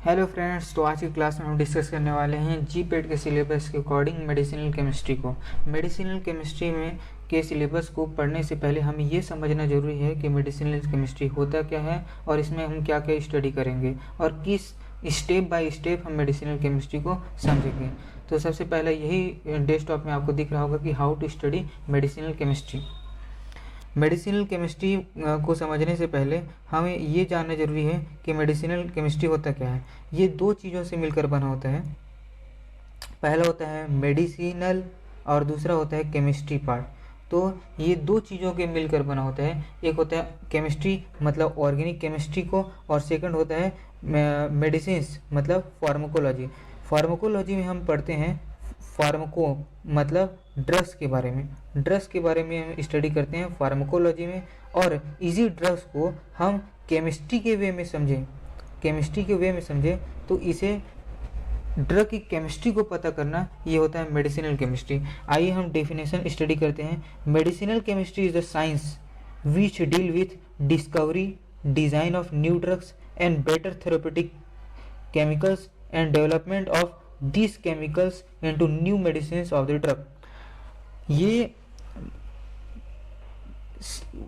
Hello friends, तो आज की क्लास में हम डिस्कस करने वाले हैं जीपेट के सिलेबस के अकॉर्डिंग मेडिसिनल केमिस्ट्री को। मेडिसिनल केमिस्ट्री में के सिलेबस को पढ़ने से पहले हमें ये समझना जरूरी है कि मेडिसिनल केमिस्ट्री होता क्या है और इसमें हम क्या क्या स्टडी करेंगे और किस स्टेप बाय स्टेप हम मेडिसिनल केमिस्ट्री को समझेंगे। तो सबसे पहले यही डेस्कटॉप में आपको दिख रहा होगा कि how to study medicinal chemistry. Medicinal chemistry को समझने से पहले हमें ये जानना जरूरी है कि मेडिसिनल केमिस्ट्री होता क्या है। ये दो चीज़ों से मिलकर बना होता है। पहला होता है मेडिसिनल और दूसरा होता है केमिस्ट्री पार्ट। तो ये दो चीज़ों के मिलकर बना होता है। एक होता है केमिस्ट्री मतलब ऑर्गेनिक केमिस्ट्री को, और सेकंड होता है मेडिसिन्स मतलब फार्माकोलॉजी। फार्माकोलॉजी में हम पढ़ते हैं फार्माको मतलब ड्रग्स के बारे में। ड्रग्स के बारे में हम स्टडी करते हैं फार्माकोलॉजी में, और इसी ड्रग्स को हम केमिस्ट्री के वे में समझें। केमिस्ट्री के वे में समझें तो इसे ड्रग की केमिस्ट्री को पता करना ये होता है मेडिसिनल केमिस्ट्री। आइए हम डेफिनेशन स्टडी करते हैं। Medicinal chemistry is the science which deal with discovery, design of new drugs and better therapeutic chemicals and development of these chemicals into new medicines of the drug। ये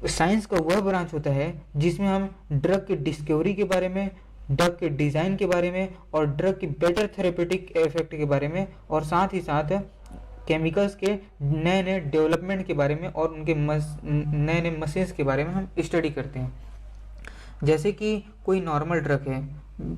science का वह branch होता है जिसमें हम drug के discovery के बारे में, ड्रग के डिज़ाइन के बारे में और ड्रग की बेटर थेरेपेटिक इफेक्ट के बारे में, और साथ ही साथ केमिकल्स के नए नए डेवलपमेंट के बारे में और उनके नए नए मशीन्स के बारे में हम स्टडी करते हैं। जैसे कि कोई नॉर्मल ड्रग है,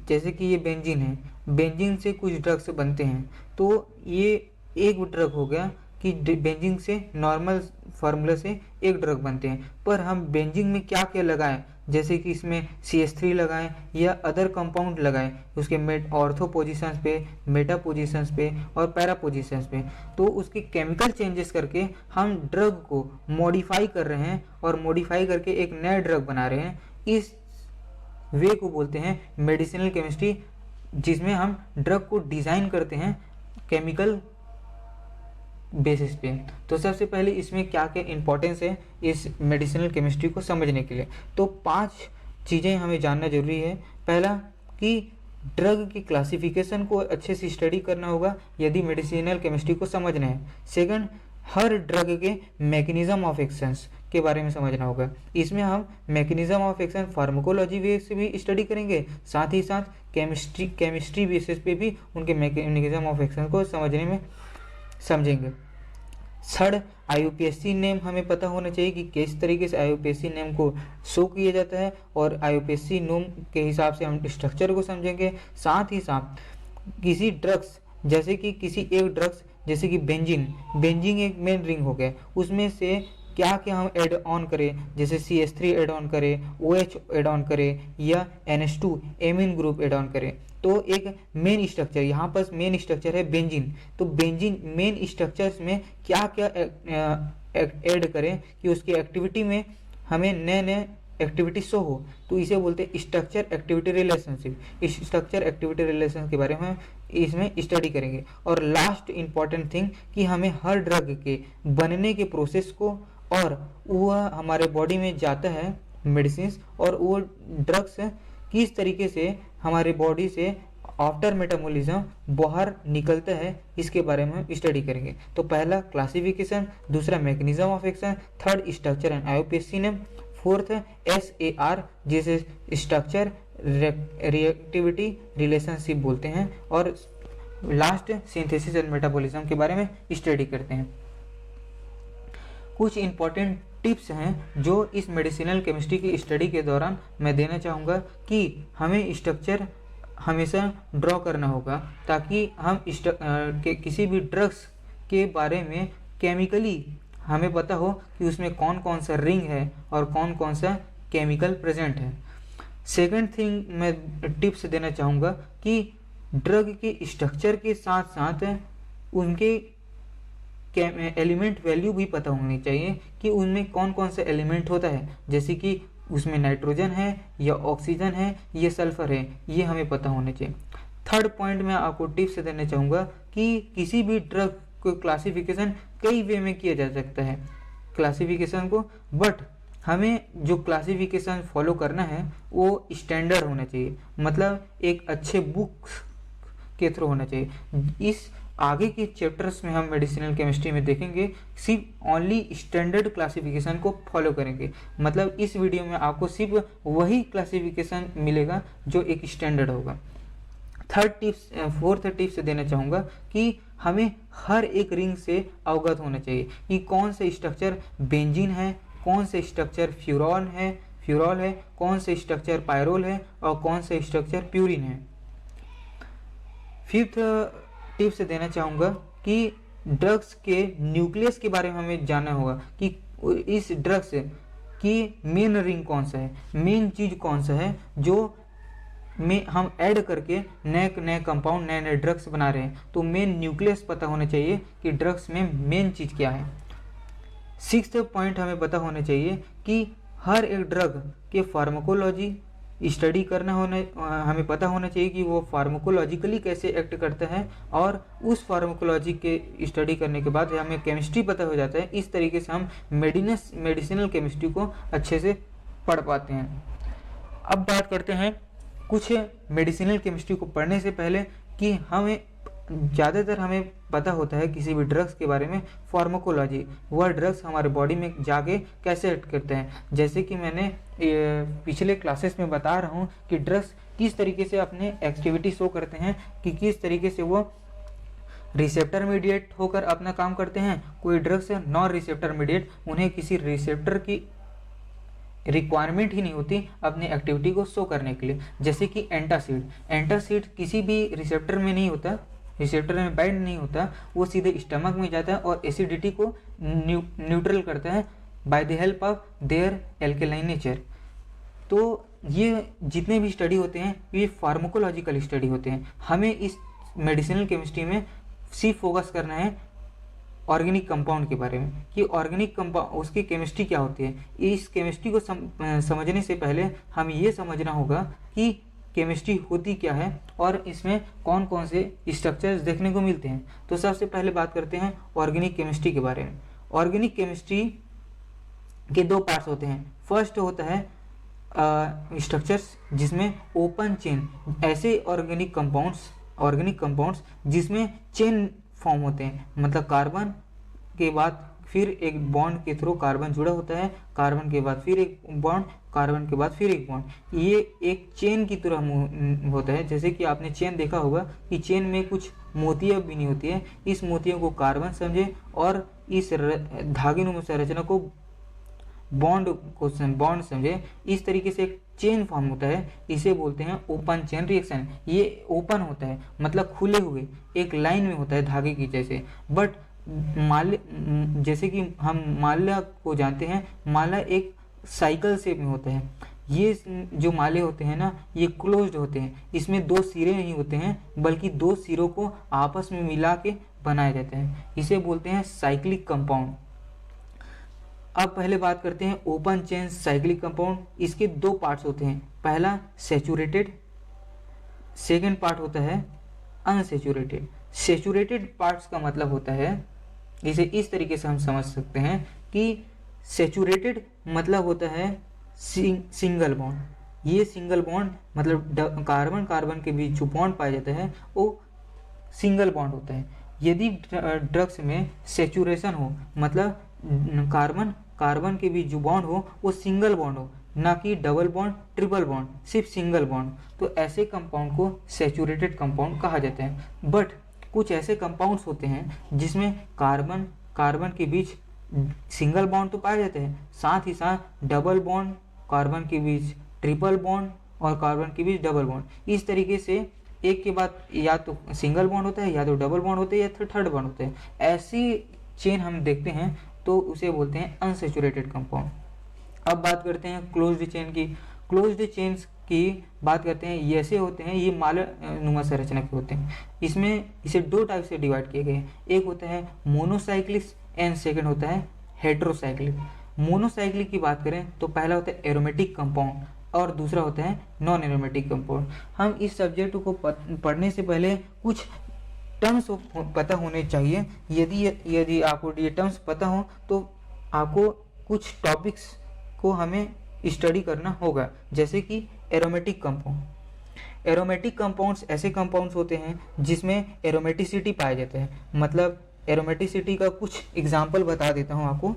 जैसे कि ये बेंजीन है, बेंजीन से कुछ ड्रग्स बनते हैं। तो ये एक ड्रग हो गया कि बेंजीन से नॉर्मल फार्मूला से एक ड्रग बनते हैं, पर हम बेंजीन में क्या क्या लगाएं, जैसे कि इसमें CH3 लगाएं या अदर कंपाउंड लगाएं उसके ऑर्थो पोजीशंस पे, मेटा पोजीशंस पे और पैरा पोजीशंस पे, तो उसके केमिकल चेंजेस करके हम ड्रग को मॉडिफाई कर रहे हैं और मॉडिफाई करके एक नया ड्रग बना रहे हैं। इस वे को बोलते हैं मेडिसिनल केमिस्ट्री, जिसमें हम ड्रग को डिज़ाइन करते हैं केमिकल बेसिस पे। तो सबसे पहले इसमें क्या क्या इंपॉर्टेंस है इस मेडिसिनल केमिस्ट्री को समझने के लिए, तो 5 चीज़ें हमें जानना जरूरी है। पहला कि ड्रग की क्लासिफिकेशन को अच्छे से स्टडी करना होगा यदि मेडिसिनल केमिस्ट्री को समझना है। सेकंड, हर ड्रग के मैकेनिज्म ऑफ एक्शंस के बारे में समझना होगा। इसमें हम मैकेनिज्म ऑफ एक्शन फार्माकोलॉजी वे से भी स्टडी करेंगे, साथ ही साथ केमिस्ट्री बेसिस पे भी उनके मैकेनिज्म ऑफ एक्शन को समझने में समझेंगे। थर्ड, IUPAC नेम हमें पता होना चाहिए कि किस तरीके से IUPAC नेम को शो किया जाता है, और IUPAC नेम के हिसाब से हम स्ट्रक्चर को समझेंगे। साथ ही साथ किसी ड्रग्स, जैसे कि किसी एक ड्रग्स जैसे कि बेंजीन एक मेन रिंग हो गया, उसमें से क्या क्या हम ऐड ऑन करें, जैसे CH3 ऐड ऑन करें, OH ऐड ऑन करें या NH2 amine group add on करें। तो एक मेन स्ट्रक्चर, यहाँ पर मेन स्ट्रक्चर है बेंजीन, तो बेंजीन मेन स्ट्रक्चर्स में क्या क्या ऐड करें कि उसकी एक्टिविटी में हमें नए नए एक्टिविटी शो हो, तो इसे बोलते हैं स्ट्रक्चर एक्टिविटी रिलेशनशिप। इस स्ट्रक्चर एक्टिविटी रिलेशन के बारे में इसमें स्टडी करेंगे। और लास्ट इंपॉर्टेंट थिंग कि हमें हर ड्रग के बनने के प्रोसेस को, और वह हमारे बॉडी में जाता है मेडिसिन, और वो ड्रग्स किस तरीके से हमारे बॉडी से आफ्टर मेटाबॉलिज्म बाहर निकलता है, इसके बारे में हम स्टडी करेंगे। तो पहला क्लासिफिकेशन, दूसरा mechanism of action, third structure and IUPAC name, fourth SAR जिसे स्ट्रक्चर रिएक्टिविटी रिलेशनशिप बोलते हैं, और लास्ट सिंथेसिस एंड मेटाबॉलिज्म के बारे में स्टडी करते हैं। कुछ इंपॉर्टेंट टिप्स हैं जो इस मेडिसिनल केमिस्ट्री की स्टडी के दौरान मैं देना चाहूँगा कि हमें स्ट्रक्चर हमेशा ड्रॉ करना होगा, ताकि हम किसी भी ड्रग्स के बारे में केमिकली हमें पता हो कि उसमें कौन कौन सा रिंग है और कौन कौन सा केमिकल प्रेजेंट है। सेकंड थिंग मैं टिप्स देना चाहूँगा कि ड्रग के स्ट्रक्चर के साथ साथ उनके एलिमेंट वैल्यू भी पता होनी चाहिए कि उनमें कौन कौन सा एलिमेंट होता है, जैसे कि उसमें नाइट्रोजन है या ऑक्सीजन है या सल्फर है, ये हमें पता होना चाहिए। थर्ड पॉइंट में आपको टिप्स देना चाहूँगा कि किसी भी ड्रग को क्लासिफिकेशन कई वे में किया जा सकता है क्लासिफिकेशन को, बट हमें जो क्लासिफिकेशन फॉलो करना है वो स्टैंडर्ड होना चाहिए, मतलब एक अच्छे बुक के थ्रू होना चाहिए। इस आगे के चैप्टर्स में हम मेडिसिनल केमिस्ट्री में देखेंगे सिर्फ ओनली स्टैंडर्ड क्लासिफिकेशन को फॉलो करेंगे, मतलब इस वीडियो में आपको सिर्फ वही क्लासिफिकेशन मिलेगा जो एक स्टैंडर्ड होगा। फोर्थ टिप्स देना चाहूँगा कि हमें हर एक रिंग से अवगत होना चाहिए कि कौन से स्ट्रक्चर बेंजीन है, कौन से स्ट्रक्चर फ्यूरॉल है, कौन से स्ट्रक्चर पायरोल है और कौन से स्ट्रक्चर प्यूरिन है। फिफ्थ टिप्स देना चाहूँगा कि ड्रग्स के न्यूक्लियस के बारे में हमें जानना होगा कि इस ड्रग्स की मेन रिंग कौन सा है, मेन चीज़ कौन सा है जो में हम ऐड करके नए कंपाउंड नए ड्रग्स बना रहे हैं। तो मेन न्यूक्लियस पता होना चाहिए कि ड्रग्स में मेन चीज़ क्या है। सिक्स्थ पॉइंट हमें पता होना चाहिए कि हर एक ड्रग के फार्माकोलॉजी स्टडी हमें पता होना चाहिए कि वो फार्माकोलॉजिकली कैसे एक्ट करता है, और उस फार्माकोलॉजी के स्टडी करने के बाद हमें केमिस्ट्री पता हो जाता है। इस तरीके से हम मेडिसिनल केमिस्ट्री को अच्छे से पढ़ पाते हैं। अब बात करते हैं कुछ मेडिसिनल केमिस्ट्री को पढ़ने से पहले कि ज़्यादातर हमें पता होता है किसी भी ड्रग्स के बारे में फार्माकोलॉजी, वह ड्रग्स हमारे बॉडी में जाके कैसे एक्ट करते हैं। जैसे कि मैंने पिछले क्लासेस में बता रहा हूँ कि ड्रग्स किस तरीके से अपने एक्टिविटी शो करते हैं, कि किस तरीके से वो रिसेप्टर मीडिएट होकर अपना काम करते हैं। कोई ड्रग्स है नॉन रिसेप्टर मीडिएट, उन्हें किसी रिसेप्टर की रिक्वायरमेंट ही नहीं होती अपनी एक्टिविटी को शो करने के लिए। जैसे कि एंटासिड किसी भी रिसेप्टर में नहीं होता, रिसेप्टर में बाइंड नहीं होता, वो सीधे स्टमक में जाता है और एसिडिटी को न्यूट्रल करता है by the help of their alkaline nature. तो ये जितने भी स्टडी होते हैं ये फार्माकोलॉजिकल स्टडी होते हैं। हमें इस मेडिसिनल केमिस्ट्री में सिर्फ फोकस करना है ऑर्गेनिक कंपाउंड के बारे में कि ऑर्गेनिक कंपाउंड उसकी केमिस्ट्री क्या होती है। इस केमिस्ट्री को समझने से पहले हम ये समझना होगा कि केमिस्ट्री होती क्या है और इसमें कौन कौन से स्ट्रक्चर्स देखने को मिलते हैं। तो सबसे पहले बात करते हैं ऑर्गेनिक केमिस्ट्री के बारे में। ऑर्गेनिक केमिस्ट्री के दो पार्ट्स होते हैं। फर्स्ट होता है स्ट्रक्चर्स जिसमें ओपन चेन, ऐसे ऑर्गेनिक कंपाउंड्स जिसमें चेन फॉर्म होते हैं, मतलब कार्बन के बाद फिर एक बॉन्ड के थ्रू कार्बन जुड़ा होता है, कार्बन के बाद फिर एक बॉन्ड, कार्बन के बाद फिर एक बॉन्ड। ये एक चेन की तरह होता है। जैसे कि आपने चेन देखा होगा कि चेन में कुछ मोतियां भी नहीं होती है। इस मोतियों को कार्बन समझे और इस धागेनुमा संरचना को बॉन्ड समझे। इस तरीके से एक चेन फॉर्म होता है, इसे बोलते हैं ओपन चेन रिएक्शन। ये ओपन होता है मतलब खुले हुए एक लाइन में होता है धागे की जैसे। बट जैसे कि हम माला को जानते हैं, माला एक साइकिल शेप में होता है। ये जो माले होते हैं ना ये क्लोज्ड होते हैं, इसमें दो सिरे नहीं होते हैं बल्कि दो सिरों को आपस में मिला के बनाए जाते हैं। इसे बोलते हैं साइक्लिक कंपाउंड। अब पहले बात करते हैं ओपन चेन साइक्लिक कंपाउंड। इसके दो पार्ट्स होते हैं, पहला सैचुरेटेड, सेकेंड पार्ट होता है अनसैचुरेटेड। सैचुरेटेड पार्ट्स का मतलब होता है, इसे इस तरीके से हम समझ सकते हैं कि सैचुरेटेड मतलब होता है सिंगल बॉन्ड। ये सिंगल बॉन्ड मतलब कार्बन के बीच जो बॉन्ड पाया जाता है वो सिंगल बॉन्ड होता है। यदि ड्रग्स में सैचुरेशन हो मतलब कार्बन के बीच जो बॉन्ड हो वो सिंगल बॉन्ड हो, ना कि डबल बॉन्ड ट्रिपल बॉन्ड, सिर्फ सिंगल बॉन्ड, तो ऐसे कंपाउंड को सैचुरेटेड कंपाउंड कहा जाता है। बट कुछ ऐसे कंपाउंड्स होते हैं जिसमें कार्बन के बीच सिंगल बॉन्ड तो पाए जाते हैं, साथ ही साथ डबल बॉन्ड, कार्बन के बीच ट्रिपल बॉन्ड और कार्बन के बीच डबल बॉन्ड। इस तरीके से एक के बाद या तो सिंगल बॉन्ड होता है या तो डबल बॉन्ड होता है या फिर थर्ड बॉन्ड होता है। ऐसी चेन हम देखते हैं तो उसे बोलते हैं अनसैचुरेटेड कंपाउंड। अब बात करते हैं क्लोज्ड चेन की। क्लोज्ड चेन्स की बात करते हैं, ये ऐसे होते हैं, ये मालानुमा संरचना के होते हैं। इसमें इसे दो टाइप से डिवाइड किए गए हैं, एक होता है मोनोसाइक्लिक एंड सेकंड होता है हेटेरोसाइक्लिक। मोनोसाइक्लिक की बात करें तो पहला होता है एरोमेटिक कंपाउंड और दूसरा होता है नॉन एरोमेटिक कंपाउंड। हम इस सब्जेक्ट को पढ़ने से पहले कुछ टर्म्स पता होने चाहिए। यदि आपको ये टर्म्स पता हो तो आपको कुछ टॉपिक्स को हमें स्टडी करना होगा, जैसे कि एरोमेटिक कंपाउंड। एरोमेटिक कंपाउंड्स ऐसे कंपाउंड्स होते हैं जिसमें एरोमेटिसिटी पाया जाता है। मतलब एरोमेटिसिटी का कुछ एग्जांपल बता देता हूँ आपको।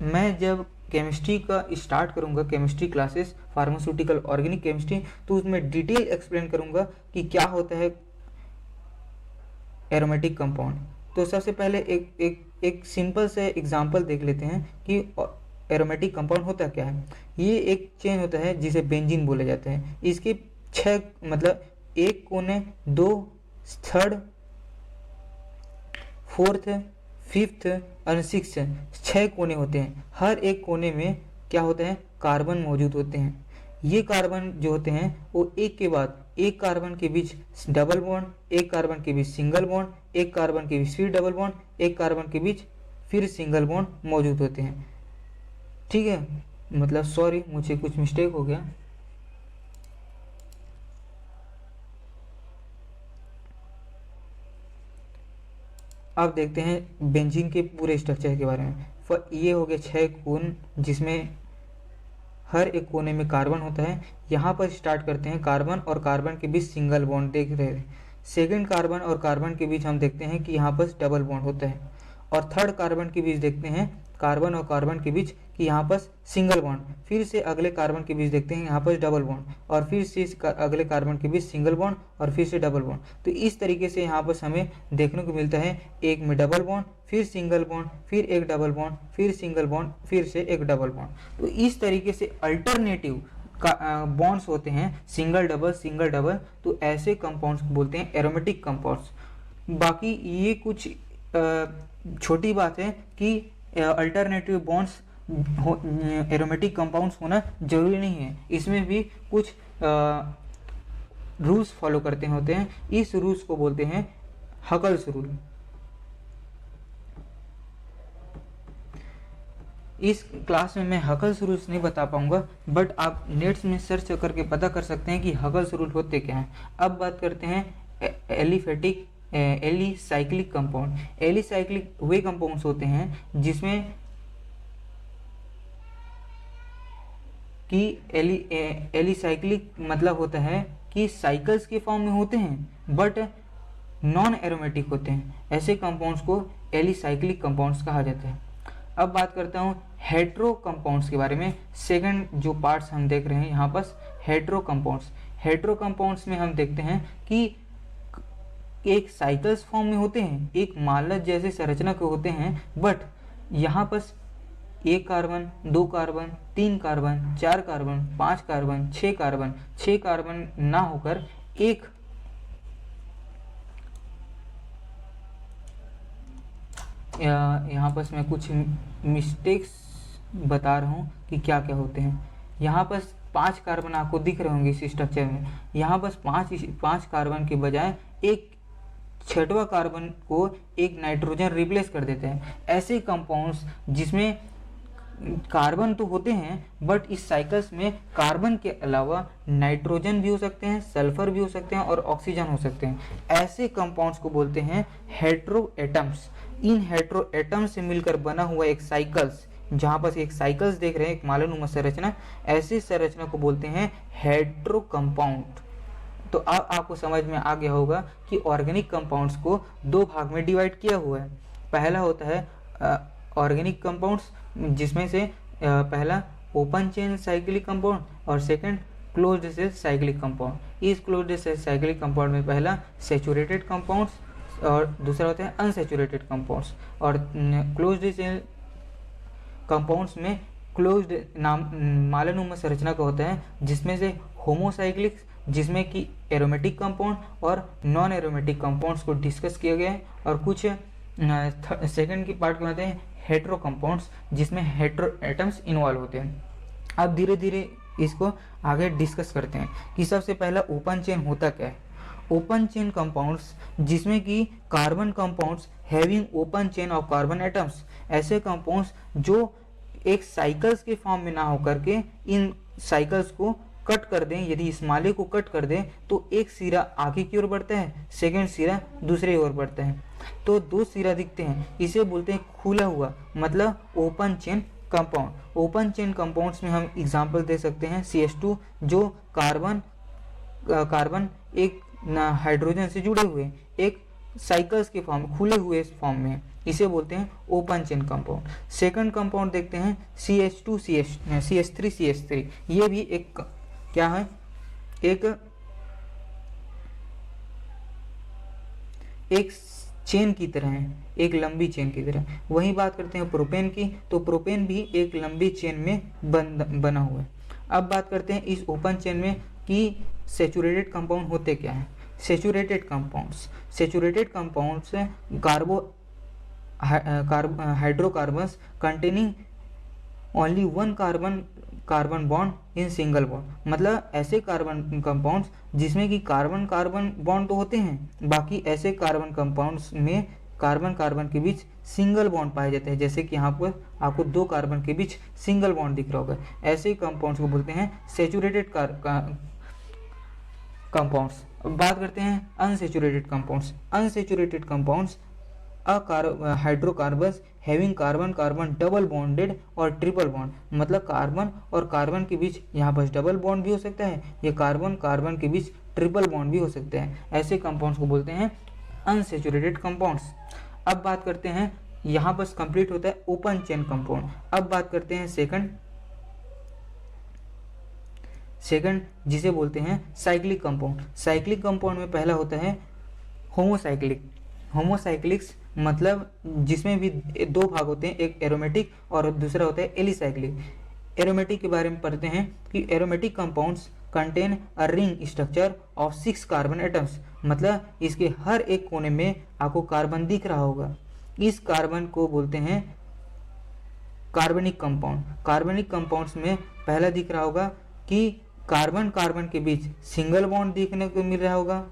मैं जब केमिस्ट्री का स्टार्ट करूँगा, chemistry classes, pharmaceutical organic chemistry, तो उसमें डिटेल एक्सप्लेन करूँगा कि क्या होता है एरोमेटिक कंपाउंड। तो सबसे पहले एक सिंपल से एग्जांपल देख लेते हैं कि एरोमेटिक कंपाउंड होता क्या है। ये एक चेन होता है जिसे बेंजीन बोला जाता है। इसके 6 मतलब एक कोने, 2, थर्ड, फोर्थ, फिफ्थ और 6 कोने होते हैं। हर एक कोने में क्या होता है, कार्बन मौजूद होते हैं। ये कार्बन जो होते हैं वो एक के बाद एक कार्बन के बीच डबल बॉन्ड, एक कार्बन के बीच सिंगल बॉन्ड, एक कार्बन के बीच फिर डबल बॉन्ड, एक कार्बन के बीच फिर सिंगल बॉन्ड मौजूद होते हैं। ठीक है, मतलब सॉरी मुझे कुछ मिस्टेक हो गया। अब देखते हैं बेंजीन के पूरे स्ट्रक्चर के बारे में। ये हो गए 6 कोण जिसमें हर एक कोने में कार्बन होता है। यहाँ पर स्टार्ट करते हैं, कार्बन और कार्बन के बीच सिंगल बॉन्ड देख रहे हैं। सेकेंड कार्बन और कार्बन के बीच हम देखते हैं कि यहाँ पर डबल बॉन्ड होता है। और थर्ड कार्बन के बीच देखते हैं, कार्बन और कार्बन के बीच कि यहाँ पर सिंगल बॉन्ड। फिर से अगले कार्बन के बीच देखते हैं यहाँ पर डबल बॉन्ड, और फिर से अगले कार्बन के बीच सिंगल बॉन्ड और फिर से डबल बॉन्ड। तो इस तरीके से यहाँ पर हमें देखने को मिलता है, एक में डबल बॉन्ड, फिर सिंगल बॉन्ड, फिर एक डबल बॉन्ड, फिर सिंगल बॉन्ड, फिर से एक डबल बॉन्ड। तो इस तरीके से अल्टरनेटिव बॉन्ड्स होते हैं, सिंगल डबल सिंगल डबल। तो ऐसे कंपाउंड्स को बोलते हैं एरोमेटिक कंपाउंड्स। बाकी ये कुछ छोटी बात है कि अल्टरनेटिव बॉन्ड्स एरोमेटिक कंपाउंड्स होना जरूरी नहीं है। इसमें भी कुछ रूल्स फॉलो करते होते हैं। इस रूल्स को बोलते हैं हकल्स रूल। इस क्लास में मैं हकल्स रूल्स नहीं बता पाऊंगा, बट आप नेट्स में सर्च करके पता कर सकते हैं कि हकल्स रूल होते क्या हैं। अब बात करते हैं एलिसाइक्लिक कंपाउंड। एलिसाइक्लिक वे कंपाउंड्स होते हैं जिसमें कि एलिसाइक्लिक मतलब होता है कि साइकिल्स के फॉर्म में होते हैं बट नॉन एरोमेटिक होते हैं। ऐसे कंपाउंड्स को एलिसाइक्लिक कंपाउंड्स कहा जाता है। अब बात करता हूँ हेट्रो कंपाउंड्स के बारे में। सेकंड जो पार्ट्स हम देख रहे हैं यहाँ पर हेट्रो कंपाउंड्स। हेट्रो कंपाउंड्स में हम देखते हैं कि एक साइकिल्स फॉर्म में होते हैं, एक मालस जैसे संरचना के होते हैं, बट यहाँ पर 1 carbon, 2 carbon, 3 carbon, 4 carbon, 5 carbon, 6 carbon ना होकर एक यहाँ पर मैं कुछ मिस्टेक्स बता रहा हूँ कि क्या क्या होते हैं। यहाँ पर 5 कार्बन आपको दिख रहे होंगे इस स्ट्रक्चर में। यहाँ पर 5 कार्बन के बजाय एक 6वां कार्बन को एक नाइट्रोजन रिप्लेस कर देते हैं। ऐसे कंपाउंड्स जिसमें कार्बन तो होते हैं बट इस साइकिल्स में कार्बन के अलावा नाइट्रोजन भी हो सकते हैं, सल्फर भी हो सकते हैं और ऑक्सीजन हो सकते हैं। ऐसे कंपाउंड्स को बोलते हैं हेट्रोएटम्स। इन हेट्रोएटम्स से मिलकर बना हुआ एक साइकिल्स, जहाँ पर एक साइकिल्स देख रहे हैं, एक मालानुमा संरचना, ऐसी संरचना को बोलते हैं हेट्रो कंपाउंड। तो अब आपको समझ में आ गया होगा कि ऑर्गेनिक कंपाउंड्स को 2 भाग में डिवाइड किया हुआ है। पहला होता है ऑर्गेनिक कंपाउंड्स, जिसमें से पहला ओपन चेन साइक्लिक कंपाउंड और second closed cell cyclic compound. इस क्लोज्ड सेल साइक्लिक कंपाउंड में पहला सैचुरेटेड कंपाउंड्स और दूसरा होता है अनसैचुरेटेड कंपाउंड्स। और क्लोज्ड सेल कंपाउंड्स में क्लोज्ड मालानुमा संरचना का होता है, जिसमें से होमोसाइक्लिक, जिसमें कि एरोमेटिक कंपाउंड और नॉन एरोमेटिक कंपाउंड्स को डिस्कस किया गया है। और कुछ सेकंड की पार्ट में आते हैं हेट्रो कंपाउंड्स, जिसमें हेट्रो एटम्स इन्वॉल्व होते हैं। अब धीरे धीरे इसको आगे डिस्कस करते हैं कि सबसे पहला ओपन चेन होता क्या है। ओपन चेन कंपाउंड्स जिसमें कि carbon compounds having open chain of carbon atoms. ऐसे कंपाउंड्स जो एक साइकिल्स के फॉर्म में ना होकर के इन साइकिल्स को कट कर दें। यदि इस माले को कट कर दें तो एक सिरा आगे की ओर बढ़ता है, सेकंड सिरा दूसरे ओर बढ़ता है, तो 2 सिरा दिखते हैं। इसे बोलते हैं खुला हुआ, मतलब open chain compound. Open chain compounds में हम एग्जांपल दे सकते हैं CH2 जो कार्बन एक हाइड्रोजन से जुड़े हुए एक साइकिल्स के फॉर्म, खुले हुए फॉर्म में, इसे बोलते हैं open chain compound. Second compound देखते हैं CH2 CH3 CH3। ये भी एक क्या है, एक चेन की तरह है, एक लंबी चेन की तरह। वहीं बात करते हैं प्रोपेन की, तो प्रोपेन भी एक लंबी चेन में बना हुआ है। अब बात करते हैं इस ओपन चेन में कि सैचुरेटेड कंपाउंड होते क्या हैं। Saturated compounds hydrocarbons containing only one carbon bond in single bond. मतलब ऐसे कार्बन कंपाउंड्स जिसमें कि कार्बन बॉन्ड तो होते हैं, बाकी ऐसे कार्बन कंपाउंड्स में कार्बन के बीच सिंगल बॉन्ड पाए जाते हैं। जैसे कि यहाँ पर आपको 2 कार्बन के बीच सिंगल बॉन्ड दिख रहा होगा, ऐसे कंपाउंड्स को बोलते हैं सैचुरेटेड कंपाउंड्स। बात करते हैं unsaturated compounds hydrocarbons having carbon double bonded और ट्रिपल बॉन्ड। मतलब कार्बन और कार्बन के बीच यहाँ पर डबल बॉन्ड भी हो सकता है, ये कार्बन के बीच ट्रिपल बॉन्ड भी हो सकते हैं। ऐसे कंपाउंड्स को बोलते हैं अनसैचुरेटेड कंपाउंड्स। अब बात करते हैं, यहाँ पर कंप्लीट होता है ओपन चेन कंपाउंड। अब बात करते हैं सेकंड जिसे बोलते हैं साइक्लिक कंपाउंड। साइक्लिक कंपाउंड में पहला होता है होमोसाइक्लिक्स, मतलब जिसमें भी 2 भाग होते हैं, एक एरोमेटिक और दूसरा होता है एलिसाइक्लिक। एरोमेटिक के बारे में पढ़ते हैं कि aromatic compounds contain a ring structure of 6 carbon atoms. मतलब इसके हर एक कोने में आपको कार्बन दिख रहा होगा। इस कार्बन को बोलते हैं कार्बनिक कंपाउंड। कार्बनिक कंपाउंड्स में पहला दिख रहा होगा कि कार्बन के बीच सिंगल बॉन्ड देखने को मिल रहा होगा।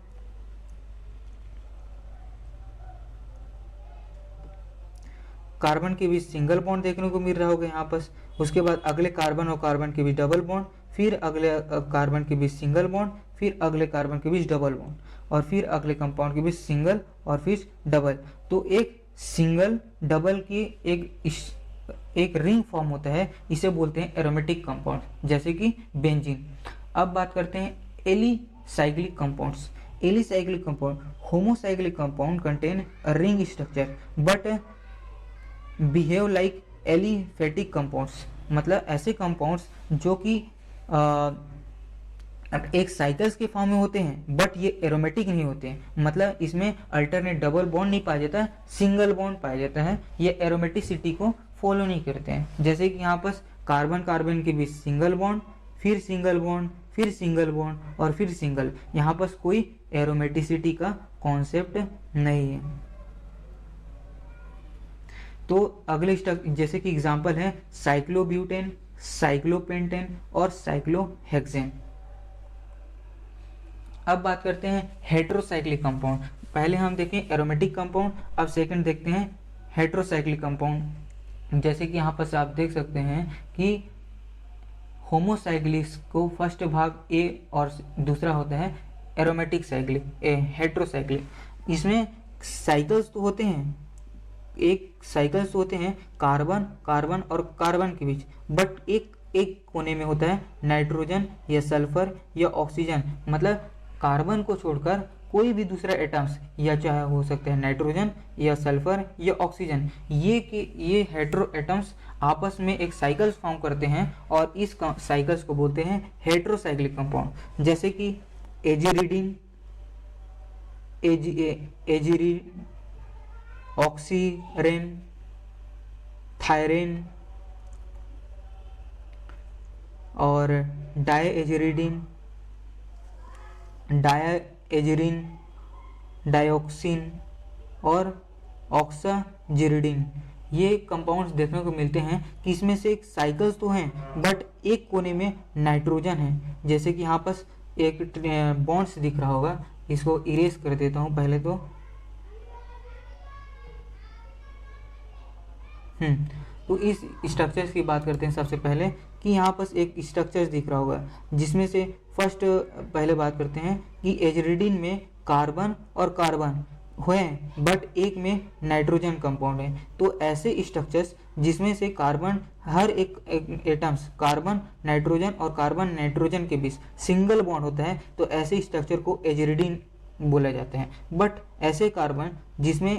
कार्बन के बीच सिंगल बॉन्ड देखने को मिल रहा होगा यहाँ पर। उसके बाद अगले कार्बन और कार्बन के बीच डबल बॉन्ड, फिर अगले कार्बन के बीच सिंगल बॉन्ड, फिर अगले कार्बन के बीच डबल बॉन्ड, और फिर अगले कंपाउंड के बीच सिंगल और फिर डबल। तो एक सिंगल डबल की एक रिंग फॉर्म होता है, इसे बोलते हैं एरोमेटिक कंपाउंड, जैसे कि बेंजीन। अब बात करते हैं alicyclic compounds. Alicyclic compound homocyclic compound contain a ring structure but behave like aliphatic compounds. मतलब ऐसे कंपाउंड्स जो कि एक साइकिल्स के फॉर्म में होते हैं, बट ये एरोमेटिक नहीं होते हैं। मतलब इसमें अल्टरनेट डबल बॉन्ड नहीं पाया जाता, सिंगल बॉन्ड पाया जाता है। ये एरोमेटिसिटी को फॉलो नहीं करते हैं। जैसे कि यहाँ पर कार्बन के बीच सिंगल बॉन्ड, फिर सिंगल बॉन्ड, फिर सिंगल बॉन्ड और फिर सिंगल। यहाँ पर कोई एरोमेटिसिटी का कॉन्सेप्ट नहीं है। तो अगले जैसे कि एग्जांपल है साइक्लोब्यूटेन, साइक्लोपेंटेन और साइक्लोहेक्सेन। अब बात करते हैं हेट्रोसाइक्लिक कंपाउंड। पहले हम देखें एरोमेटिक कंपाउंड, अब सेकंड देखते हैं हेट्रोसाइक्लिक कंपाउंड। जैसे कि यहाँ पर आप देख सकते हैं कि होमोसाइक्लिक्स को फर्स्ट भाग ए और दूसरा होता है एरोमेटिक साइक्लिक हेट्रोसाइक्लिक। इसमें साइकिल्स तो होते हैं, एक साइकिल्स होते हैं कार्बन और कार्बन के बीच, बट एक कोने में होता है नाइट्रोजन या सल्फर या ऑक्सीजन। मतलब कार्बन को छोड़कर कोई भी दूसरा एटम्स, या चाहे हो सकता है नाइट्रोजन या सल्फर या ऑक्सीजन, ये हेट्रो एटम्स आपस में एक साइकिल्स फॉर्म करते हैं और इस साइकिल्स को बोलते हैं हेट्रोसाइक्लिक कंपाउंड। जैसे कि एजिरिडीन, ऑक्सीरेन, थायरेन और डायएजिरिडीन, डायएजिरिन, डायोक्सिन और ऑक्साजिरिडीन। ये कंपाउंड्स देखने को मिलते हैं कि इसमें से एक साइकिल्स तो हैं, बट एक कोने में नाइट्रोजन है। जैसे कि यहाँ पर एक बॉन्ड्स दिख रहा होगा, इसको इरेज कर देता हूँ पहले तो इस स्ट्रक्चर्स की बात करते हैं। सबसे पहले कि यहाँ पर एक स्ट्रक्चर्स दिख रहा होगा, जिसमें से फर्स्ट पहले बात करते हैं कि एजिरिडीन में कार्बन और कार्बन हुए बट एक में नाइट्रोजन कंपाउंड है। तो ऐसे स्ट्रक्चर्स जिसमें से कार्बन हर एक एटम्स कार्बन नाइट्रोजन और कार्बन नाइट्रोजन के बीच सिंगल बॉन्ड होता है, तो ऐसे स्ट्रक्चर को एजिरिडीन बोला जाते हैं। बट ऐसे कार्बन जिसमें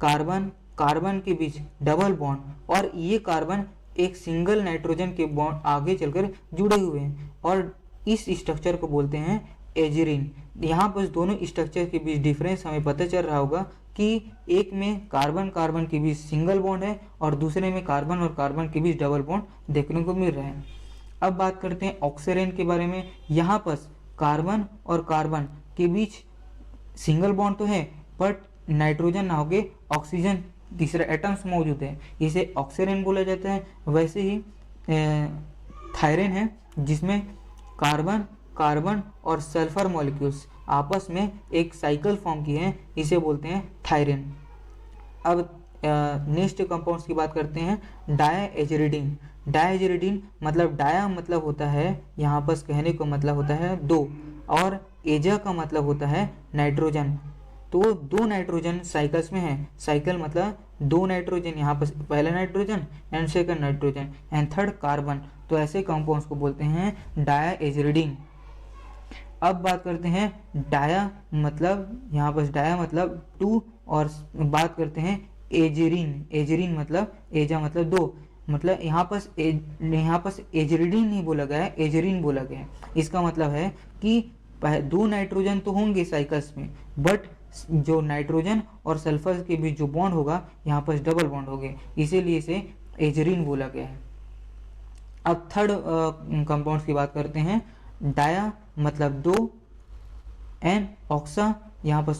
कार्बन कार्बन के बीच डबल बॉन्ड और ये कार्बन एक सिंगल नाइट्रोजन के बॉन्ड आगे चलकर जुड़े हुए हैं और इस स्ट्रक्चर को बोलते हैं एजिरिन। यहाँ पर दोनों स्ट्रक्चर के बीच डिफरेंस हमें पता चल रहा होगा कि एक में कार्बन कार्बन के बीच सिंगल बॉन्ड है और दूसरे में कार्बन और कार्बन के बीच डबल बॉन्ड देखने को मिल रहा है। अब बात करते हैं ऑक्सीजन के बारे में। यहाँ पर कार्बन और कार्बन के बीच सिंगल बॉन्ड तो है बट नाइट्रोजन ना होके ऑक्सीजन तीसरा एटम्स मौजूद है, इसे ऑक्सीजन बोला जाता है। वैसे ही थायरेन है जिसमें कार्बन कार्बन और सल्फर मॉलिक्यूल्स आपस में एक साइकिल फॉर्म किए हैं, इसे बोलते हैं थायरेन। अब नेक्स्ट कंपाउंड्स की बात करते हैं। डायएजिरिडीन। डायएजिरिडीन मतलब डाया मतलब होता है यहाँ पर कहने को मतलब होता है दो और एजा का मतलब होता है नाइट्रोजन। तो दो नाइट्रोजन साइकिल्स में है। साइकिल मतलब दो नाइट्रोजन, यहाँ पर पहला nitrogen and second nitrogen and third carbon. तो ऐसे कंपाउंड्स को बोलते हैं डायएजिरिडीन। अब बात करते हैं डाया मतलब यहाँ पर डाया मतलब टू और बात करते हैं एजिरिन। एजिरिन मतलब एजा मतलब दो, मतलब यहाँ पर एजिरिडीन नहीं बोला गया है, एजिरिन बोला गया है। इसका मतलब है कि दो नाइट्रोजन तो होंगे साइकिल्स में बट जो नाइट्रोजन और सल्फर के बीच जो बॉन्ड होगा यहाँ पर डबल बॉन्ड होंगे, इसीलिए इसे एजिरिन बोला गया है। अब थर्ड कंपाउंड्स की बात करते हैं। डाया मतलब दो एंड ऑक्सा, यहाँ पर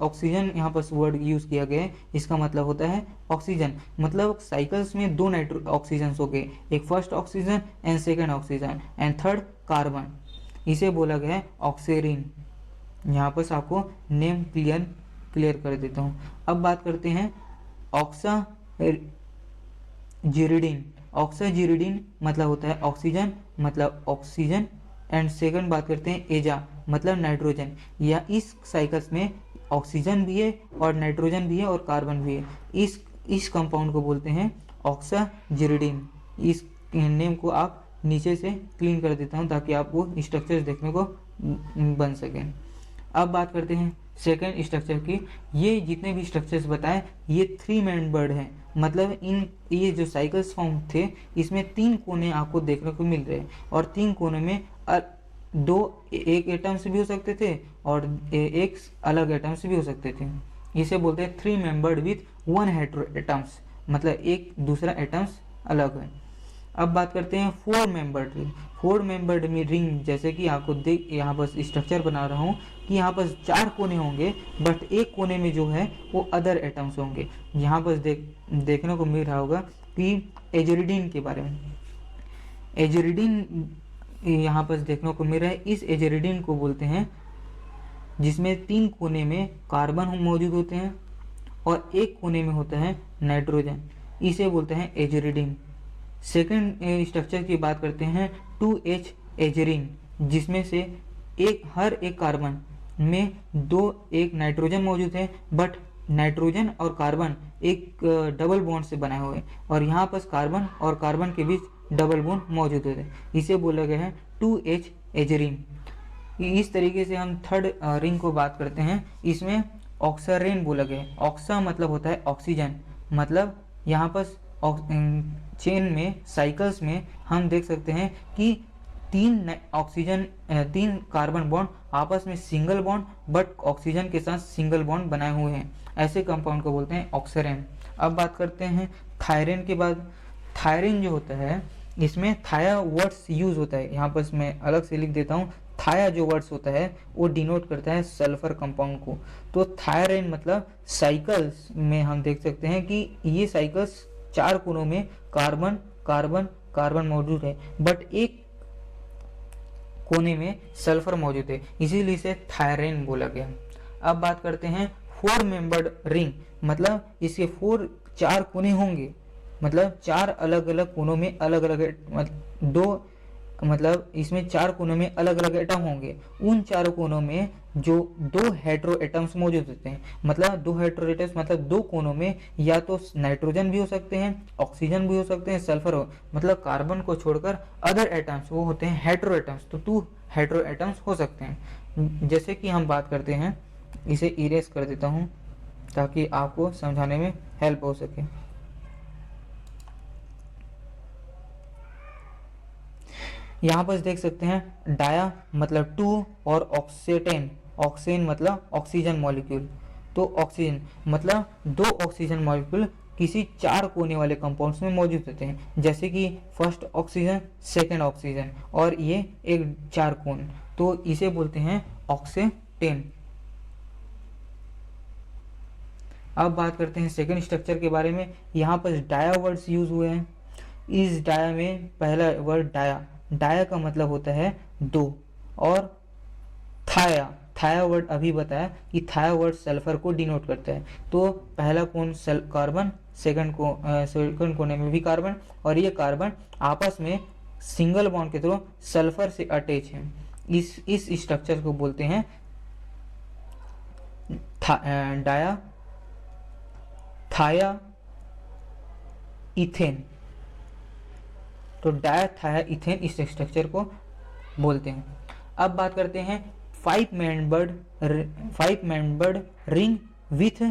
ऑक्सीजन यहाँ पर वर्ड यूज किया गया है, इसका मतलब होता है ऑक्सीजन। मतलब साइकिल्स में दो ऑक्सीजन हो गए, एक first oxygen and second oxygen and third carbon, इसे बोला गया है ऑक्सीरिन। यहाँ पर आपको नेम क्लियर कर देता हूँ। अब बात करते हैं ऑक्साजिरिडीन। ऑक्साजिरिडीन मतलब होता है ऑक्सीजन मतलब ऑक्सीजन एंड सेकंड बात करते हैं एजा मतलब नाइट्रोजन। या इस साइकिल्स में ऑक्सीजन भी है और नाइट्रोजन भी है और कार्बन भी है। इस कंपाउंड को बोलते हैं ऑक्साजिरिडीन। इस नेम को आप नीचे से क्लीन कर देता हूँ ताकि आपको स्ट्रक्चर्स देखने को बन सकें। अब बात करते हैं सेकेंड स्ट्रक्चर की। ये जितने भी स्ट्रक्चर्स बताए ये 3 मेंबर्ड हैं, मतलब ये जो साइकिल्स फॉर्म थे इसमें 3 कोने आपको देखने को मिल रहे हैं और 3 कोने में एक एटम्स भी हो सकते थे और एक अलग एटम्स भी हो सकते थे। इसे बोलते हैं 3 मेंबर्ड विथ 1 हेटेरो एटम्स, मतलब एक दूसरा एटम्स अलग है। अब बात करते हैं 4 मेंबर्ड रिंग। 4 मेंबर्ड रिंग जैसे कि आपको यहाँ पर स्ट्रक्चर बना रहा हूँ कि यहाँ पर 4 कोने होंगे बट एक कोने में जो है वो अदर एटम्स होंगे। यहाँ पर देखने को मिल रहा होगा कि एजिरिडीन के बारे में, एजिरिडीन यहाँ पर देखने को मिल रहा है। इस एजिरिडीन को बोलते हैं जिसमें 3 कोने में कार्बन मौजूद होते हैं और एक कोने में होता है नाइट्रोजन, इसे बोलते हैं एजिरिडीन। सेकंड स्ट्रक्चर की बात करते हैं 2H एजिरिन, जिसमें से हर एक कार्बन में एक नाइट्रोजन मौजूद है बट नाइट्रोजन और कार्बन एक डबल बॉन्ड से बनाए हुए हैं और यहाँ पर कार्बन और कार्बन के बीच डबल बॉन्ड मौजूद होते हैं, इसे बोला गया है 2H एजिरिन। इस तरीके से हम थर्ड रिंग को बात करते हैं। इसमें ऑक्सारेन बोला गया है। ऑक्सा मतलब होता है ऑक्सीजन, मतलब यहाँ पर चेन में साइकिल्स में हम देख सकते हैं कि 3 कार्बन बॉन्ड आपस में सिंगल बॉन्ड बट ऑक्सीजन के साथ सिंगल बॉन्ड बनाए हुए हैं, ऐसे कंपाउंड को बोलते हैं ऑक्सीरेन। अब बात करते हैं थायरेन के बाद। थायरेन जो होता है इसमें थाया वर्ड्स यूज होता है, यहाँ पर मैं अलग से लिख देता हूँ। थाया जो वर्ड्स होता है वो डिनोट करता है सल्फर कंपाउंड को। तो थायरेन मतलब साइकिल्स में हम देख सकते हैं कि ये साइकिल्स 4 कोनों में कार्बन कार्बन कार्बन मौजूद है बट एक कोने में सल्फर मौजूद है, इसीलिए इसे थायरेन बोला गया। अब बात करते हैं 4 मेंबर्ड रिंग, मतलब इसके 4 कोने होंगे, मतलब 4 अलग अलग कोनों में अलग अलग 2 मतलब इसमें 4 कोनों में अलग अलग एटम होंगे, उन 4 कोनों में जो 2 हेटेरो एटम्स मौजूद होते हैं, मतलब 2 हेटेरो एटम्स मतलब 2 कोनों में या तो नाइट्रोजन भी हो सकते हैं, ऑक्सीजन भी हो सकते हैं, सल्फर हो, मतलब कार्बन को छोड़कर अदर एटम्स वो होते हैं हेटेरो एटम्स। तो 2 हेटेरो एटम्स हो सकते हैं। जैसे कि हम बात करते हैं, इसे इरेज कर देता हूँ ताकि आपको समझाने में हेल्प हो सके। यहाँ पर देख सकते हैं डाया मतलब 2 और ऑक्सीटेन, ऑक्सीजन मतलब ऑक्सीजन मॉलिक्यूल। तो ऑक्सीजन मतलब 2 ऑक्सीजन मॉलिक्यूल किसी 4 कोने वाले कंपाउंड्स में मौजूद होते हैं, जैसे कि फर्स्ट ऑक्सीजन, सेकेंड ऑक्सीजन और ये एक 4 कोण, तो इसे बोलते हैं ऑक्सीटेन। अब बात करते हैं सेकेंड स्ट्रक्चर के बारे में। यहाँ पर डाया वर्ड्स यूज हुए हैं। इस डाया में पहला वर्ड डाया, डाया का मतलब होता है 2, और थाया, थाया वर्ड अभी बताया कि थाया वर्ड सल्फर को डिनोट करता है। तो पहला कोण कार्बन, सेकंड कोने में भी कार्बन, और ये कार्बन आपस में सिंगल बॉन्ड के थ्रू सल्फर से अटैच है। इस स्ट्रक्चर को बोलते हैं डाया थाया इथेन। तो डाया थाया इथेन इस स्ट्रक्चर को बोलते हैं। अब बात करते हैं 5 membered ring with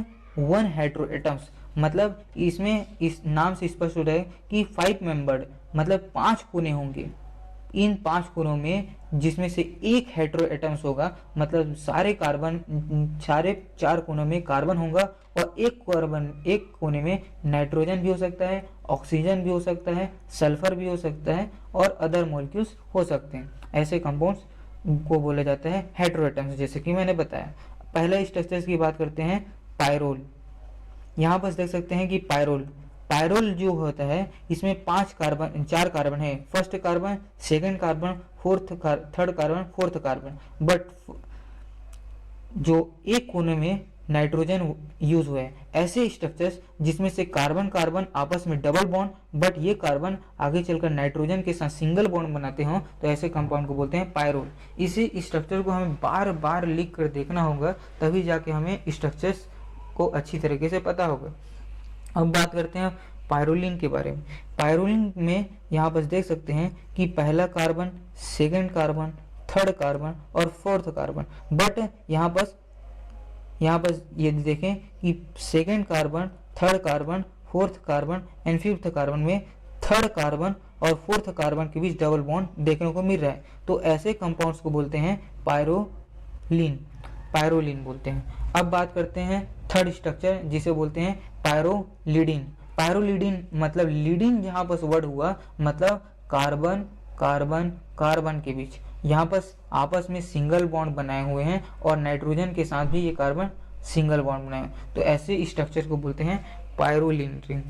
1 hetero atoms. मतलब इसमें इस नाम से स्पष्ट हो रहा है कि 5 मेंबर्ड मतलब 5 कोने होंगे। इन 5 कोनों में जिसमें से एक हेटेरो एटम्स होगा, मतलब सारे 4 कोनों में कार्बन होगा, और एक कोने में नाइट्रोजन भी हो सकता है, ऑक्सीजन भी हो सकता है, सल्फर भी हो सकता है और अदर मॉलिक्यूल्स हो सकते हैं। ऐसे कंपाउंड्स को बोला जाता है हेटेरो एटम्स, जैसे कि मैंने बताया। पहले स्ट्रक्चर्स की बात करते हैं पायरोल। यहाँ पर देख सकते हैं कि पायरोल जो होता है इसमें 4 कार्बन है, first carbon, second carbon, third carbon, fourth carbon, but जो एक कोने में नाइट्रोजन यूज हुआ है। ऐसे स्ट्रक्चर्स जिसमें से कार्बन कार्बन आपस में डबल बॉन्ड, बट ये कार्बन आगे चलकर नाइट्रोजन के साथ सिंगल बॉन्ड बनाते हो, तो ऐसे कंपाउंड को बोलते हैं पायरोल। इसी स्ट्रक्चर को हमें बार बार लिख कर देखना होगा, तभी जाके हमें स्ट्रक्चर्स को अच्छी तरीके से पता होगा। अब बात करते हैं पायरोलिन के बारे में। पायरोलिन में यहाँ पर देख सकते हैं कि पहला carbon, second carbon, third carbon और फोर्थ कार्बन, बट यहाँ पर ये देखें कि second carbon, third carbon, fourth carbon and fifth carbon में थर्ड कार्बन और फोर्थ कार्बन के बीच डबल बॉन्ड देखने को मिल रहा है। तो ऐसे कंपाउंड्स को बोलते हैं पायरोलिन बोलते हैं। अब बात करते हैं थर्ड स्ट्रक्चर, जिसे बोलते हैं पायरोलिडिन। पायरोलिडिन मतलब लीडिन जहाँ पर वर्ड हुआ, मतलब कार्बन कार्बन कार्बन के बीच यहाँ पर आपस में सिंगल बॉन्ड बनाए हुए हैं, और नाइट्रोजन के साथ भी ये कार्बन सिंगल बॉन्ड बनाए, तो ऐसे स्ट्रक्चर को बोलते हैं पायरोलिन रिंग।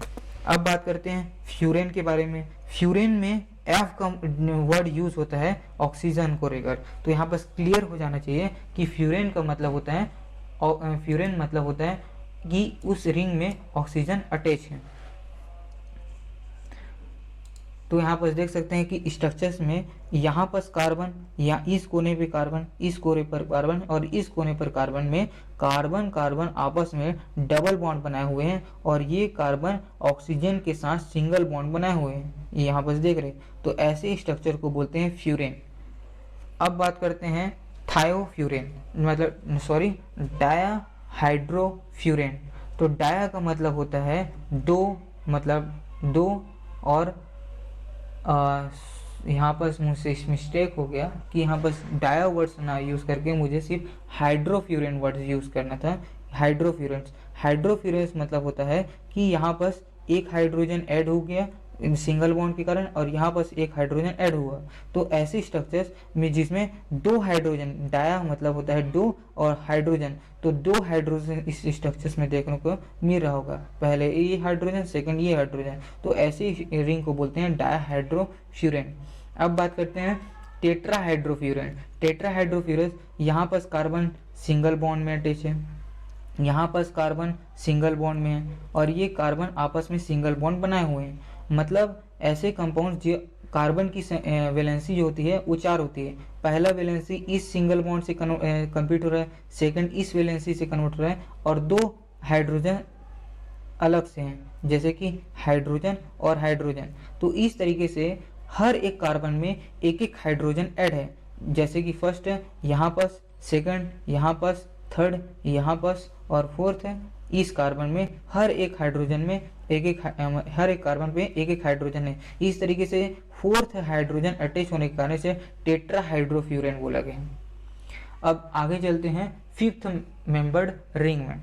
अब बात करते हैं फ्यूरेन के बारे में। फ्यूरेन में एफ का वर्ड यूज होता है ऑक्सीजन को लेकर, तो यहाँ पर क्लियर हो जाना चाहिए कि फ्यूरेन का मतलब होता है, फ्यूरेन मतलब होता है कि उस रिंग में ऑक्सीजन अटैच है। तो यहाँ पर देख सकते हैं कि स्ट्रक्चर्स में यहाँ पर कार्बन, या इस कोने पे कार्बन, इस कोने पर कार्बन और इस कोने पर कार्बन में कार्बन कार्बन आपस में डबल बॉन्ड बनाए हुए हैं, और ये कार्बन ऑक्सीजन के साथ सिंगल बॉन्ड बनाए हुए हैं, ये यहाँ पर देख रहे हैं। तो ऐसे स्ट्रक्चर को बोलते हैं फ्यूरेन। अब बात करते हैं थायोफ्यूरेन, मतलब डायाहाइड्रोफ्यूरेन। तो डाया का मतलब होता है 2, मतलब 2, और यहाँ पर मुझसे मिस्टेक हो गया कि यहाँ पर डाया वर्ड्स ना यूज़ करके मुझे सिर्फ हाइड्रोफ्यूरेन वर्ड्स यूज़ करना था। हाइड्रोफ्यूरेंस मतलब होता है कि यहाँ पर एक हाइड्रोजन ऐड हो गया सिंगल बॉन्ड के कारण, और यहाँ पर एक हाइड्रोजन ऐड हुआ। तो ऐसे स्ट्रक्चर्स में जिसमें 2 हाइड्रोजन, डाया मतलब होता है 2 और हाइड्रोजन, तो 2 हाइड्रोजन इस स्ट्रक्चर्स में देखने को मिल रहा होगा, पहले ये हाइड्रोजन, सेकंड ये हाइड्रोजन, तो ऐसे रिंग को बोलते हैं डायाहाइड्रोफ्यूरेन। अब बात करते हैं टेट्राहाइड्रोफ्यूरेन। टेट्राहाइड्रोफ्यूरस, यहाँ पर कार्बन सिंगल बॉन्ड में अटैच है, यहाँ पर कार्बन सिंगल बॉन्ड में है, और ये कार्बन आपस में सिंगल बॉन्ड बनाए हुए हैं। मतलब ऐसे कंपाउंड कार्बन की वैलेंसी जो होती है वो 4 होती है। पहला वैलेंसी इस सिंगल बॉन्ड से कंप्लीट हो रहा है, सेकंड इस वैलेंसी से कन्वर्ट हो रहा है, और 2 हाइड्रोजन अलग से हैं, जैसे कि हाइड्रोजन और हाइड्रोजन। तो इस तरीके से हर एक कार्बन में एक एक हाइड्रोजन ऐड है, जैसे कि फर्स्ट है यहाँ पर, सेकंड यहाँ पर, थर्ड यहाँ पर और फोर्थ है। इस कार्बन में हर एक हाइड्रोजन में हर एक कार्बन पे एक एक हाइड्रोजन है। इस तरीके से फोर्थ हाइड्रोजन अटैच होने के कारण से टेट्राहाइड्रोफ्यूरेन बोला गया है। अब आगे चलते हैं फिफ्थ मेंबर्ड रिंग में।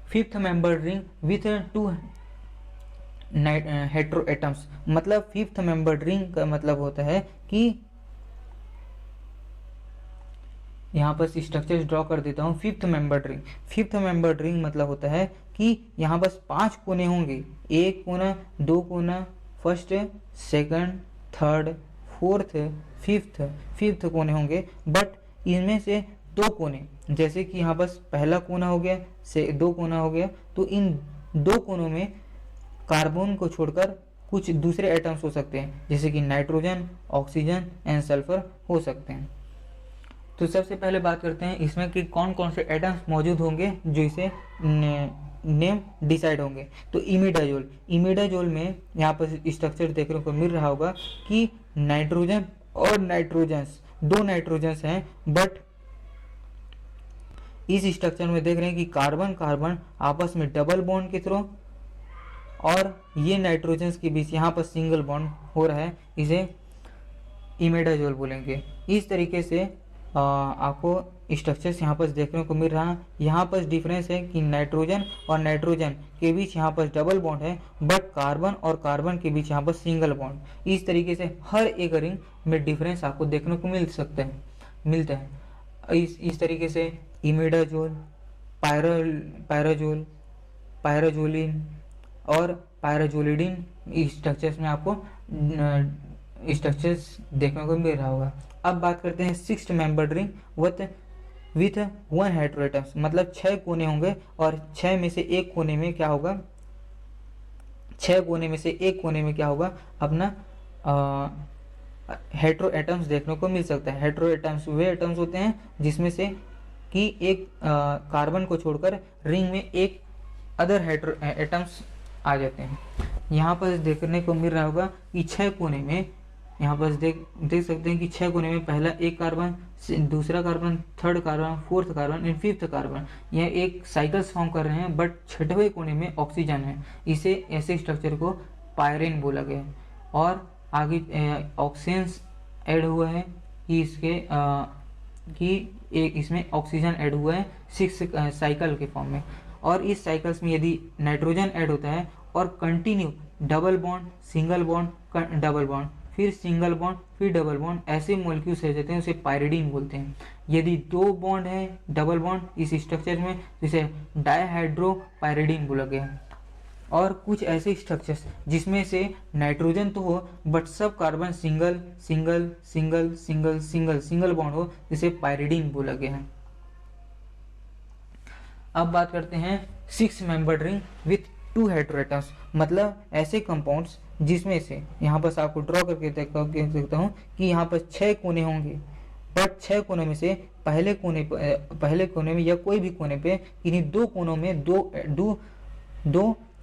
Fifth membered ring with 2 hetero atoms, मतलब फिफ्थ मेंबर्ड रिंग का मतलब होता है कि यहाँ पर स्ट्रक्चर ड्रॉ कर देता हूँ। Fifth membered ring, fifth membered ring मतलब होता है कि यहाँ बस 5 कोने होंगे, 1 कोना, 2 कोना, first, second, third, fourth, fifth कोने होंगे, बट इनमें से 2 कोने, जैसे कि यहाँ बस पहला कोना हो गया, से 2 कोना हो गया, तो इन 2 कोनों में कार्बन को छोड़कर कुछ दूसरे एटम्स हो सकते हैं, जैसे कि नाइट्रोजन, ऑक्सीजन एंड सल्फर हो सकते हैं। तो सबसे पहले बात करते हैं इसमें कि कौन कौन से एटम्स मौजूद होंगे जो इसे नेम डिसाइड होंगे। तो इमिडाजोल में यहाँ पर स्ट्रक्चर देखने को मिल रहा होगा कि नाइट्रोजन और नाइट्रोजन्स, 2 नाइट्रोजन्स हैं, बट इस स्ट्रक्चर में देख रहे हैं कि कार्बन कार्बन आपस में डबल बॉन्ड के थ्रू, और ये नाइट्रोजन्स के बीच यहाँ पर सिंगल बॉन्ड हो रहा है, इसे इमिडाजोल बोलेंगे। इस तरीके से आपको स्ट्रक्चर्स यहाँ पर देखने को मिल रहा है। यहाँ पर डिफरेंस है कि नाइट्रोजन और नाइट्रोजन के बीच यहाँ पर डबल बॉन्ड है, बट कार्बन और कार्बन के बीच यहाँ पर सिंगल बॉन्ड। इस तरीके से हर एक रिंग में डिफरेंस आपको देखने को मिलता है। इस तरीके से इमिडाजोल, पायराजोलिन और पायराजोलिडिन स्ट्रक्चर्स में आपको स्ट्रक्चर्स देखने को मिल रहा होगा। अब बात करते हैं sixth membered ring with 1 hetero atoms, मतलब 6 कोने होंगे, और 6 में से एक कोने में क्या होगा, 6 कोने में से एक कोने में क्या होगा, अपना हेटेरो एटम्स देखने को मिल सकता है। हेटेरो एटम्स वे एटम्स होते हैं जिसमें से कि एक कार्बन को छोड़कर रिंग में एक अदर हेटेरो एटम्स आ जाते हैं। यहाँ पर देखने को मिल रहा होगा कि 6 कोने में, यहाँ पर देख सकते हैं कि 6 कोने में पहला एक कार्बन, दूसरा carbon, third carbon, fourth carbon and fifth carbon, यह एक साइकिल्स फॉर्म कर रहे हैं, बट 6वें कोने में ऑक्सीजन है। इसे ऐसे स्ट्रक्चर को पायरेन बोला गया है। और आगे ऑक्सीजन्स ऐड हुआ है कि इसमें ऑक्सीजन ऐड हुआ है 6 साइकिल के फॉर्म में। और इस साइकिल्स में यदि नाइट्रोजन ऐड होता है और continue double bond, single bond, double bond, फिर सिंगल बॉन्ड, फिर डबल बॉन्ड, ऐसे मॉलिक्यूल्स रह जाते हैं, उसे पायरिडीन बोलते हैं। यदि 2 बॉन्ड है, डबल बॉन्ड इस स्ट्रक्चर में, तो इसे डायहाइड्रोपायरिडीन बोला गया है। और कुछ ऐसे स्ट्रक्चर्स जिसमें से नाइट्रोजन तो हो बट सब carbon single single single single single single bond हो, जिसे पायरिडीन बोला गया है। अब बात करते हैं 6 membered ring with 2 hetero atoms, मतलब ऐसे कंपाउंड्स जिसमें से यहाँ पर आपको ड्रॉ करके देख सकता हूँ कि यहाँ पर 6 कोने होंगे, बट 6 कोने में से पहले कोने में या कोई भी कोने पे इन्हीं 2 कोनों में दो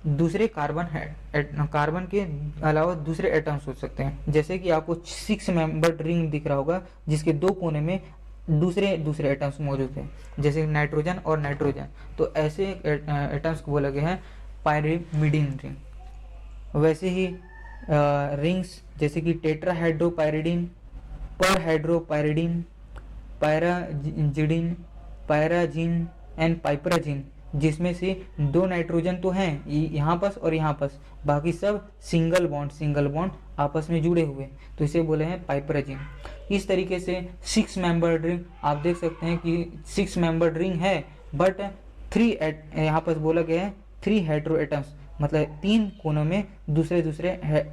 दूसरे कार्बन के अलावा दूसरे एटम्स हो सकते हैं। जैसे कि आपको 6 मेंबर्ड रिंग दिख रहा होगा जिसके 2 कोने में दूसरे एटम्स मौजूद हैं, जैसे नाइट्रोजन और नाइट्रोजन, तो ऐसे एटम्स को बोला गया है पायरिमिडीन रिंग। वैसे ही रिंग्स जैसे कि टेट्राहाइड्रोपायरिडीन, परहाइड्रोपायरिडीन, पायराजिडिन, पायराजिन एंड पाइपराजिन, जिसमें से 2 नाइट्रोजन तो हैं यहाँ पास और यहाँ पास, बाकी सब सिंगल बॉन्ड आपस में जुड़े हुए, तो इसे बोले हैं पाइपराजिन। इस तरीके से 6 मेंबर्ड रिंग आप देख सकते हैं कि 6 मेंबर्ड रिंग है, बट 3 यहाँ पर बोला गया है 3 हेटेरो एटम्स, मतलब 3 कोनों में दूसरे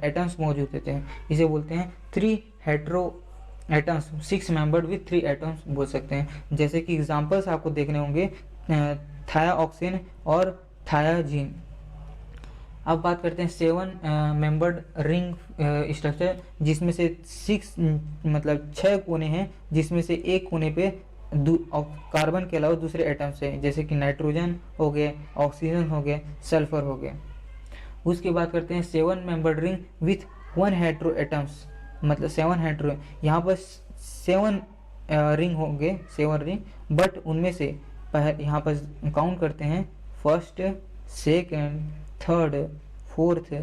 एटम्स मौजूद होते हैं, इसे बोलते हैं 3 hetero atoms. 6 membered with 3 atoms बोल सकते हैं। जैसे कि एग्जांपल्स आपको देखने होंगे थायाऑक्सिन और थायाजीन। अब बात करते हैं 7 मेंबर्ड रिंग स्ट्रक्चर, जिसमें से 6 मतलब 6 कोने हैं, जिसमें से एक कोने पे कार्बन के अलावा दूसरे एटम्स हैं, जैसे कि नाइट्रोजन हो गए, ऑक्सीजन हो गए, सल्फर हो गए। उसके बाद करते हैं 7 membered ring with 1 hetero atoms, मतलब 7 हेट्रो, यहाँ पर 7 रिंग होंगे, 7 रिंग, बट उनमें से यहाँ पर काउंट करते हैं first, second, third, fourth,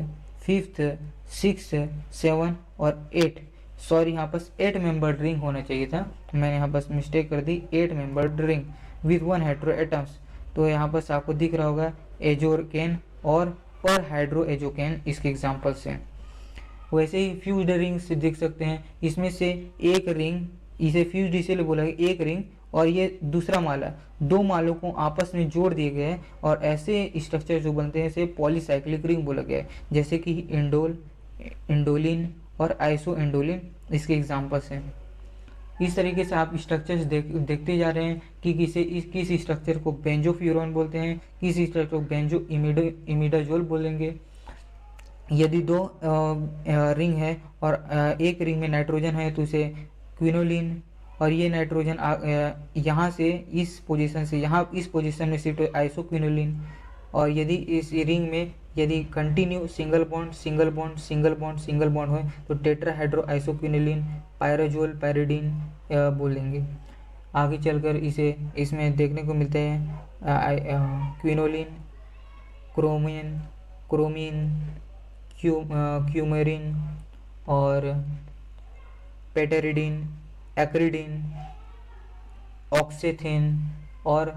fifth, six, 7 और 8। सॉरी, यहाँ पर 8 मेंबर्ड रिंग होना चाहिए था, मैंने यहाँ पर मिस्टेक कर दी। 8 membered ring with 1 hetero atoms. तो यहाँ पर आपको दिख रहा होगा एजोकेन और पर हाइड्रो एजोकेन इसके एग्जाम्पल्स हैं। वैसे ही फ्यूज्ड रिंग से देख सकते हैं, इसमें से एक रिंग, इसे फ्यूज्ड इसीलिए बोला गया, एक रिंग और ये दूसरा माला, 2 मालों को आपस में जोड़ दिए गए हैं, और ऐसे स्ट्रक्चर जो बनते हैं इसे पॉलीसाइक्लिक रिंग बोला गया है, जैसे कि इंडोलिन और आइसो इंडोलिन इसके एग्जाम्पल्स हैं। इस तरीके से आप स्ट्रक्चर्स देखते जा रहे हैं कि किस स्ट्रक्चर को बेंजोफ्यूरॉन बोलते हैं, किस स्ट्रक्चर को बेंजो इमिडाजोल बोलेंगे। यदि 2 रिंग है और एक रिंग में नाइट्रोजन है तो उसे क्विनोलिन, और ये नाइट्रोजन यहाँ से इस पोजीशन से यहाँ इस पोजीशन में शिफ्ट हो आइसोक्विनोलिन। और यदि इस रिंग में यदि continue single bond single bond single bond single bond हो तो टेट्राहाइड्रो आइसोक्विनोलिन, पायराजोल, पैरिडीन बोलेंगे। आगे चलकर इसमें देखने को मिलते हैं क्विनोलिन, क्रोमीन, क्यूमेरिन और पेटेरिडीन, एक्रिडीन, ऑक्सीथिन, और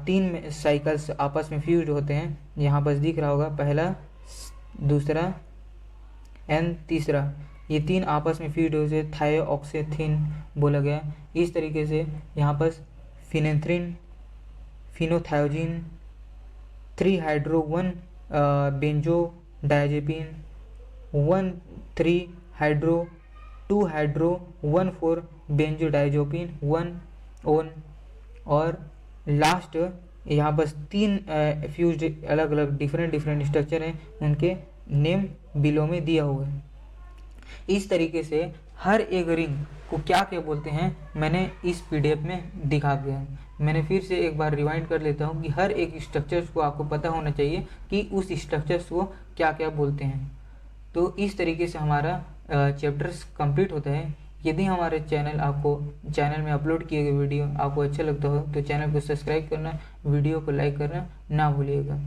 3 साइकिल्स आपस में फ्यूज होते हैं। यहाँ पर दिख रहा होगा पहला, दूसरा एंड तीसरा, ये 3 आपस में फ्यूज होते थायोऑक्सीथिन बोला गया। इस तरीके से यहाँ पर phenanthrene, phenothiazine, 3 hydro 1 benzo diazepine, 1,3 hydro 2 hydro 1,4 benzodiazepine 1 one, और लास्ट यहाँ पर 3 फ्यूज्ड अलग अलग डिफरेंट स्ट्रक्चर हैं, उनके नेम बिलो में दिया हुआ है। इस तरीके से हर एक रिंग को क्या क्या बोलते हैं मैंने इस पीडीएफ में दिखा दिया है। मैंने फिर से एक बार रिवाइंड कर लेता हूँ कि हर एक स्ट्रक्चर्स को आपको पता होना चाहिए कि उस स्ट्रक्चर्स को क्या क्या बोलते हैं। तो इस तरीके से हमारा चैप्टर्स कंप्लीट होता है। यदि हमारे चैनल में अपलोड किए गए वीडियो आपको अच्छा लगता हो तो चैनल को सब्सक्राइब करना, वीडियो को लाइक करना ना भूलिएगा।